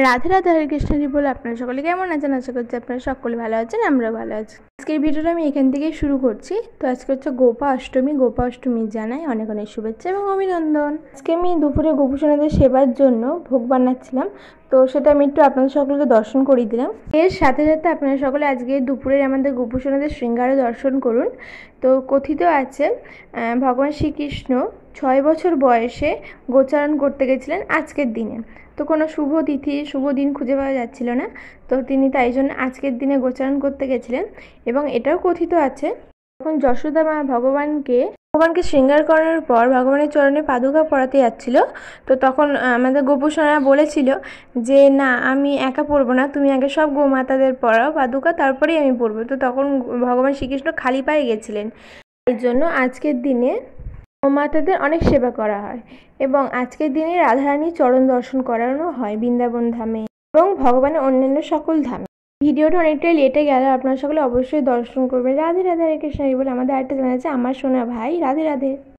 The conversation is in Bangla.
রাধে রাধে, হরে কৃষ্ণজি বলে। আপনারা সকলে কেমন আছেন? আশা করছি আপনারা সকলে ভালো আছেন, আমরাও ভালো আছি। আজকের ভিডিওটা আমি এখান থেকেই শুরু করছি। তো আজকে হচ্ছে গোপা অষ্টমী। গোপা অষ্টমী জানাই অনেক অনেক শুভেচ্ছা এবং অভিনন্দন। আজকে আমি দুপুরে গোপুসোনাদের সেবার জন্য ভোগ বানাচ্ছিলাম, তো সেটা আমি একটু আপনাদের সকলকে দর্শন করিয়ে দিলাম। এর সাথে সাথে আপনারা সকলে আজকে দুপুরের আমাদের গোপুসোনাদের শৃঙ্গারও দর্শন করুন। তো কথিত আছে ভগবান শ্রীকৃষ্ণ 6 বছর বয়সে গোচারণ করতে গেছিলেন আজকের দিনে। তো কোনো শুভ তিথি শুভ দিন খুঁজে পাওয়া যাচ্ছিল না, তো তিনি তাই জন্য আজকের দিনে গোচারণ করতে গেছিলেন। এবং এটাও কথিত আছে, যখন যশোদা মা ভগবানকে শৃঙ্গার করানোর পর ভগবানের চরণে পাদুকা পরাতে যাচ্ছিল, তো তখন আমাদের গোপুসোনা বলেছিল যে না, আমি একা পরবো না, তুমি আগে সব গোমাতাদের পরাও পাদুকা, তারপরেই আমি পরবো। তো তখন ভগবান শ্রীকৃষ্ণ খালি পায়ে গেছিলেন। এই জন্য আজকের দিনে গোমাতাদের অনেক সেবা করা হয় এবং আজকের দিনে রাধারানীর চরণ দর্শন করানো হয় বৃন্দাবন ধামে এবং ভগবানের অন্যান্য সকল ধামে। ভিডিওটা অনেকটাই লেটে গেল, আপনারা সকলে অবশ্যই দর্শন করবেন। রাধে রাধে, হরে কৃষ্ণ বলে। আমাদের আরেকটা জানা আছে আমার সোনা ভাই। রাধে রাধে।